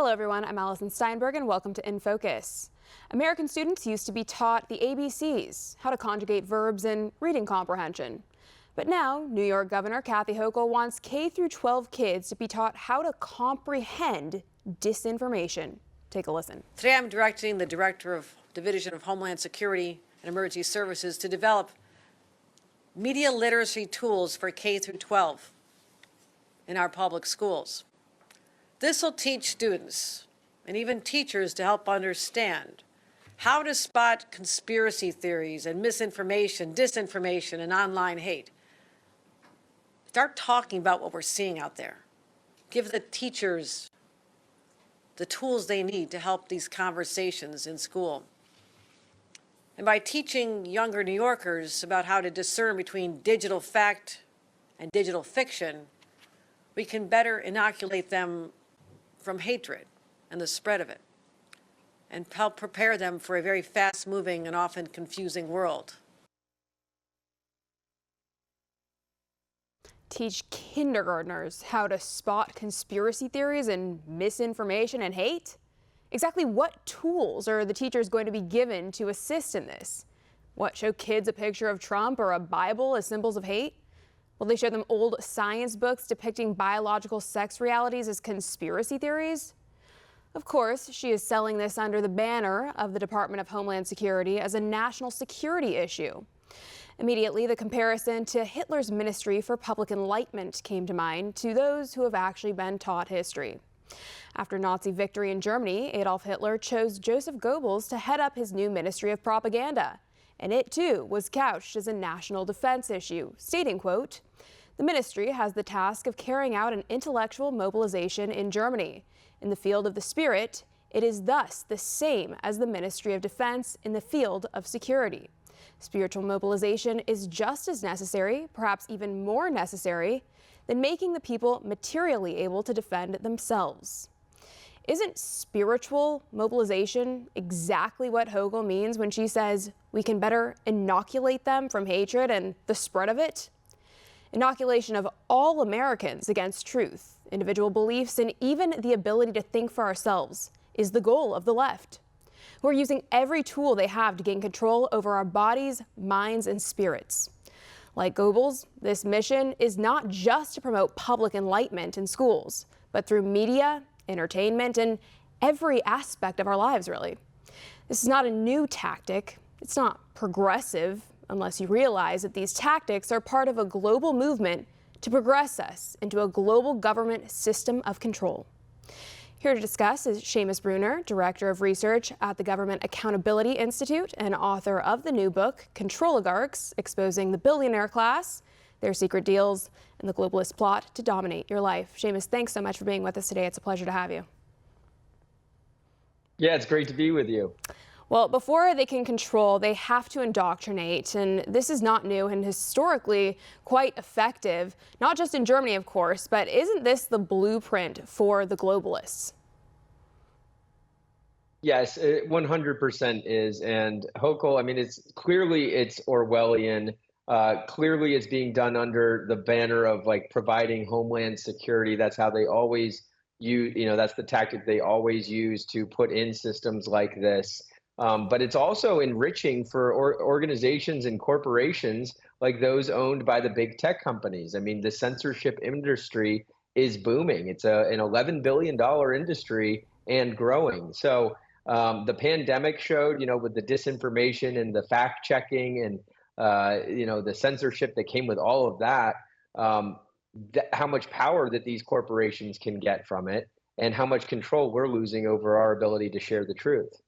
Hello everyone, I'm Allison Steinberg and welcome to In Focus. American students used to be taught the ABCs, how to conjugate verbs and reading comprehension. But now, New York Governor Kathy Hochul wants K-12 kids to be taught how to comprehend disinformation. Take a listen. Today I'm directing the Director of Division of Homeland Security and Emergency Services to develop media literacy tools for K-12 in our public schools. This will teach students and even teachers to help understand how to spot conspiracy theories and misinformation, disinformation, and online hate. Start talking about what we're seeing out there. Give the teachers the tools they need to help these conversations in school. And by teaching younger New Yorkers about how to discern between digital fact and digital fiction, we can better inoculate them from hatred and the spread of it, and help prepare them for a very fast-moving and often confusing world. Teach kindergartners how to spot conspiracy theories and misinformation and hate? Exactly what tools are the teachers going to be given to assist in this? What, show kids a picture of Trump or a Bible as symbols of hate? Will they show them old science books depicting biological sex realities as conspiracy theories? Of course, she is selling this under the banner of the Department of Homeland Security as a national security issue. Immediately, the comparison to Hitler's Ministry for Public Enlightenment came to mind to those who have actually been taught history. After Nazi victory in Germany, Adolf Hitler chose Joseph Goebbels to head up his new Ministry of Propaganda. And it, too, was couched as a national defense issue, stating, quote, "The ministry has the task of carrying out an intellectual mobilization in Germany. In the field of the spirit, it is thus the same as the Ministry of Defense in the field of security. Spiritual mobilization is just as necessary, perhaps even more necessary, than making the people materially able to defend themselves." Isn't spiritual mobilization exactly what Hochul means when she says we can better inoculate them from hatred and the spread of it? Inoculation of all Americans against truth, individual beliefs, and even the ability to think for ourselves is the goal of the left, who are using every tool they have to gain control over our bodies, minds, and spirits. Like Goebbels, this mission is not just to promote public enlightenment in schools, but through media, entertainment, and every aspect of our lives, really. This is not a new tactic. It's not progressive, unless you realize that these tactics are part of a global movement to progress us into a global government system of control. Here to discuss is Seamus Bruner, Director of Research at the Government Accountability Institute and author of the new book, Controligarchs, Exposing the Billionaire Class, Their Secret Deals, and the Globalist Plot to Dominate Your Life. Seamus, thanks so much for being with us today. It's a pleasure to have you. Yeah, it's great to be with you. Well, before they can control, they have to indoctrinate, and this is not new and historically quite effective, not just in Germany, of course, but isn't this the blueprint for the globalists? Yes, it 100% is. And Hochul, I mean, it's Orwellian. Clearly, it's being done under the banner of like providing homeland security. That's how they always use, that's the tactic they always use to put in systems like this. But it's also enriching for organizations and corporations like those owned by the big tech companies. I mean, the censorship industry is booming. It's an $11 billion industry and growing. So the pandemic showed, with the disinformation and the fact checking and, the censorship that came with all of that, how much power that these corporations can get from it and how much control we're losing over our ability to share the truth.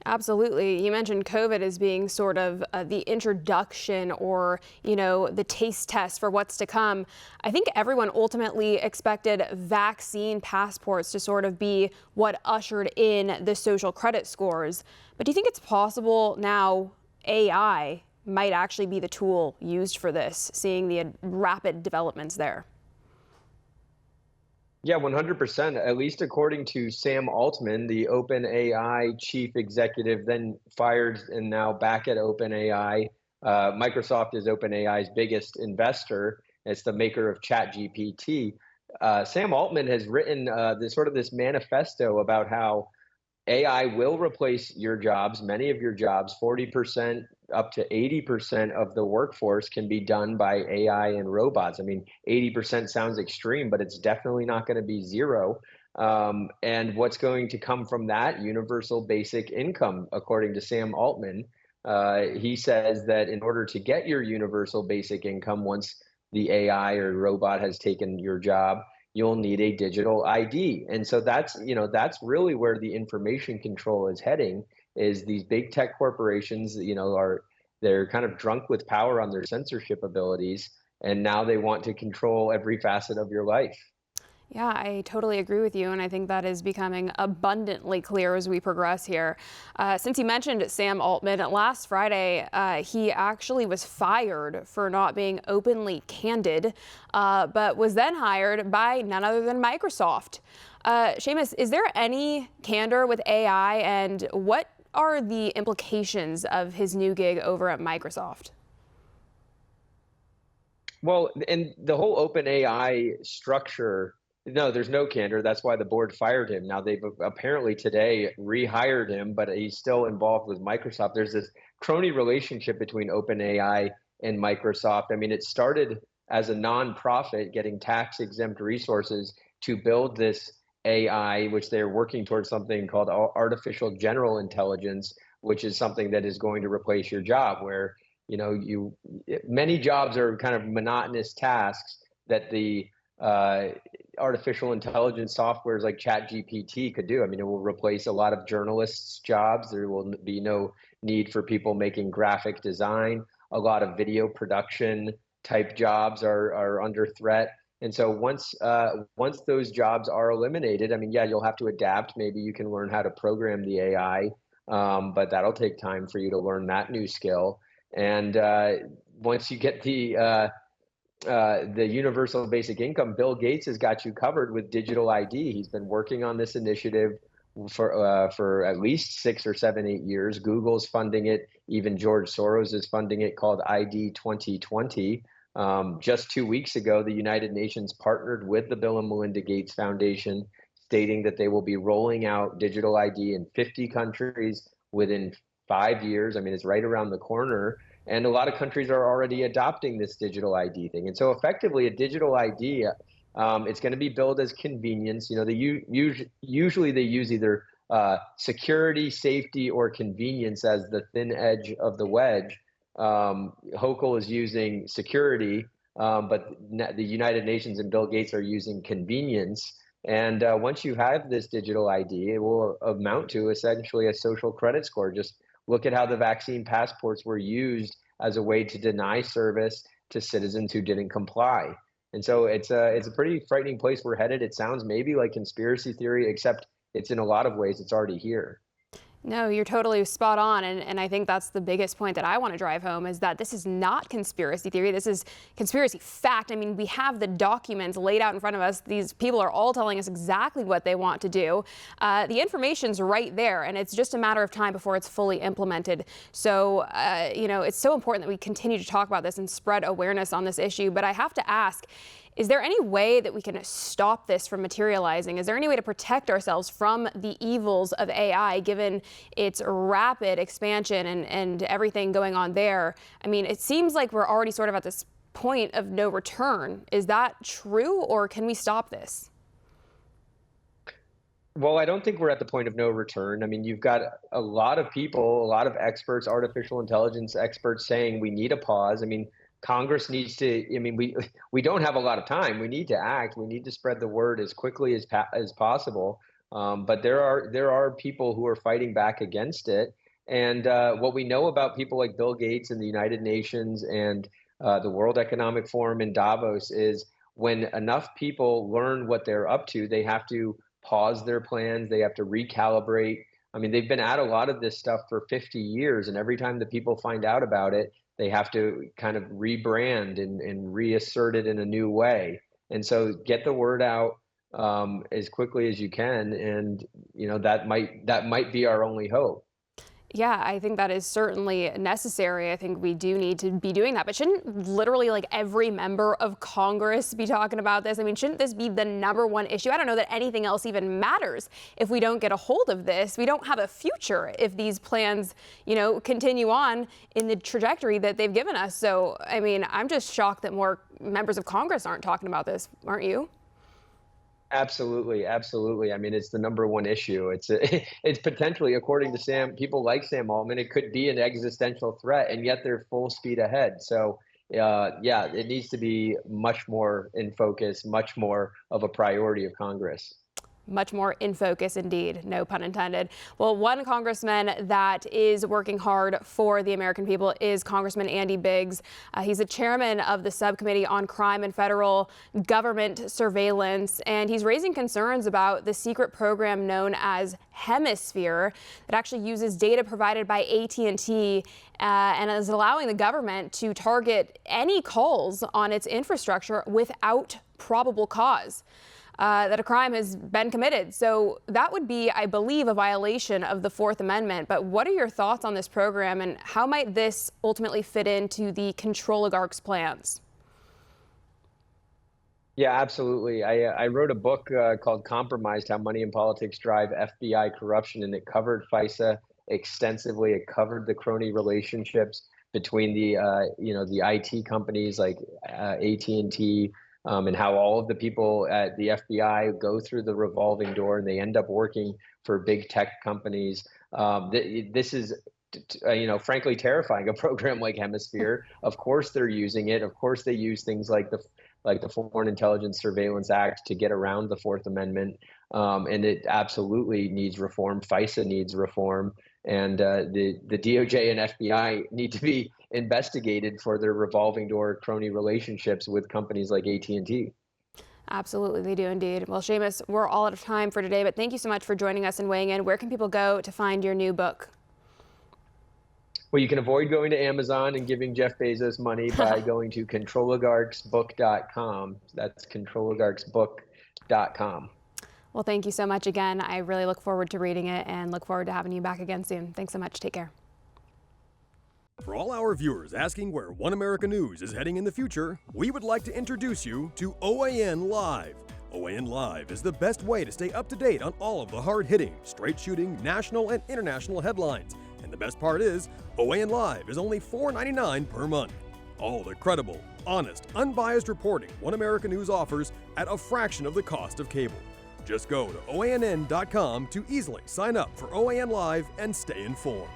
Absolutely. You mentioned COVID as being sort of the introduction or, the taste test for what's to come. I think everyone ultimately expected vaccine passports to sort of be what ushered in the social credit scores. But do you think it's possible now AI might actually be the tool used for this, seeing the rapid developments there? Yeah, 100%. At least according to Sam Altman, the OpenAI chief executive, then fired and now back at OpenAI. Microsoft is OpenAI's biggest investor. It's the maker of ChatGPT. Sam Altman has written this manifesto about how AI will replace your jobs, many of your jobs, 40% up to 80% of the workforce can be done by AI and robots. I mean, 80% sounds extreme, but it's definitely not going to be zero. And what's going to come from that? Universal basic income, according to Sam Altman. He says that in order to get your universal basic income, once the AI or robot has taken your job, you'll need a digital ID. And so that's really where the information control is heading, is these big tech corporations, they're kind of drunk with power on their censorship abilities, and now they want to control every facet of your life. Yeah, I totally agree with you, and I think that is becoming abundantly clear as we progress here. Since you mentioned Sam Altman, last Friday, he actually was fired for not being openly candid, but was then hired by none other than Microsoft. Seamus, is there any candor with AI, and what are the implications of his new gig over at Microsoft? Well, and the whole open AI structure, no, there's no candor. That's why the board fired him. Now they've apparently today rehired him, but he's still involved with Microsoft. There's this crony relationship between OpenAI and Microsoft. I mean, it started as a nonprofit getting tax exempt resources to build this AI, which they're working towards something called artificial general intelligence, which is something that is going to replace your job, where many jobs are kind of monotonous tasks that the artificial intelligence softwares like ChatGPT could do. I mean, it will replace a lot of journalists' jobs. There will be no need for people making graphic design. A lot of video production type jobs are under threat. And so once those jobs are eliminated, I mean, yeah, you'll have to adapt. Maybe you can learn how to program the AI, but that'll take time for you to learn that new skill. And once you get the universal basic income, Bill Gates has got you covered with digital ID. He's been working on this initiative for at least 6 or 7, 8 years. Google's funding it. Even George Soros is funding it, called ID 2020. Just 2 weeks ago, the United Nations partnered with the Bill and Melinda Gates Foundation, stating that they will be rolling out digital ID in 50 countries within 5 years. I mean, it's right around the corner. And a lot of countries are already adopting this digital ID thing. And so effectively, a digital ID, it's going to be billed as convenience. Usually they use either security, safety, or convenience as the thin edge of the wedge. Hochul is using security, but the United Nations and Bill Gates are using convenience. And once you have this digital ID, it will amount to essentially a social credit score. Just look at how the vaccine passports were used as a way to deny service to citizens who didn't comply. And so it's a pretty frightening place we're headed. It sounds maybe like conspiracy theory, except it's in a lot of ways, it's already here. No, you're totally spot on. And I think that's the biggest point that I want to drive home, is that this is not conspiracy theory. This is conspiracy fact. I mean, we have the documents laid out in front of us. These people are all telling us exactly what they want to do. The information's right there, and it's just a matter of time before it's fully implemented. So, it's so important that we continue to talk about this and spread awareness on this issue. But I have to ask, is there any way that we can stop this from materializing? Is there any way to protect ourselves from the evils of AI, given its rapid expansion and everything going on there? I mean, it seems like we're already sort of at this point of no return. Is that true, or can we stop this? Well, I don't think we're at the point of no return. I mean, you've got a lot of people, a lot of experts, artificial intelligence experts saying we need a pause. I mean, Congress needs to, I mean, we don't have a lot of time. We need to act. We need to spread the word as quickly as possible. But there are people who are fighting back against it. And what we know about people like Bill Gates and the United Nations and the World Economic Forum in Davos is when enough people learn what they're up to, they have to pause their plans. They have to recalibrate. I mean, they've been at a lot of this stuff for 50 years. And every time that people find out about it, they have to kind of rebrand and reassert it in a new way. And so get the word out as quickly as you can. And, that might be our only hope. Yeah, I think that is certainly necessary. I think we do need to be doing that. But shouldn't literally like every member of Congress be talking about this? I mean, shouldn't this be the #1 issue? I don't know that anything else even matters if we don't get a hold of this. We don't have a future if these plans, continue on in the trajectory that they've given us. So, I mean, I'm just shocked that more members of Congress aren't talking about this, aren't you? Absolutely, absolutely. I mean, it's the #1 issue. It's potentially, according to people like Sam Altman, it could be an existential threat, and yet they're full speed ahead. So, yeah, it needs to be much more in focus, much more of a priority of Congress. Much more in focus indeed, no pun intended. Well, one congressman that is working hard for the American people is Congressman Andy Biggs. He's the chairman of the subcommittee on crime and federal government surveillance, and he's raising concerns about the secret program known as Hemisphere that actually uses data provided by AT&T and is allowing the government to target any calls on its infrastructure without probable cause. That a crime has been committed. So that would be, I believe, a violation of the Fourth Amendment. But what are your thoughts on this program, and how might this ultimately fit into the control-oligarchs' plans? Yeah, absolutely. I wrote a book called Compromised: How Money and Politics Drive FBI Corruption, and it covered FISA extensively. It covered the crony relationships between the IT companies like AT&T, and how all of the people at the FBI go through the revolving door and they end up working for big tech companies. This is, frankly terrifying. A program like Hemisphere, of course they're using it. Of course they use things like the Foreign Intelligence Surveillance Act to get around the Fourth Amendment, and it absolutely needs reform. FISA needs reform, and the DOJ and FBI need to be investigated for their revolving door crony relationships with companies like AT&T. Absolutely, they do indeed. Well, Seamus, we're all out of time for today, but thank you so much for joining us and weighing in. Where can people go to find your new book? Well, you can avoid going to Amazon and giving Jeff Bezos money by going to controloligarchsbook.com. That's controloligarchsbook.com. Well, thank you so much again. I really look forward to reading it and look forward to having you back again soon. Thanks so much. Take care. For all our viewers asking where One America News is heading in the future, we would like to introduce you to OAN Live. OAN Live is the best way to stay up to date on all of the hard-hitting, straight-shooting, national and international headlines. And the best part is, OAN Live is only $4.99 per month. All the credible, honest, unbiased reporting One America News offers at a fraction of the cost of cable. Just go to OANN.com to easily sign up for OAN Live and stay informed.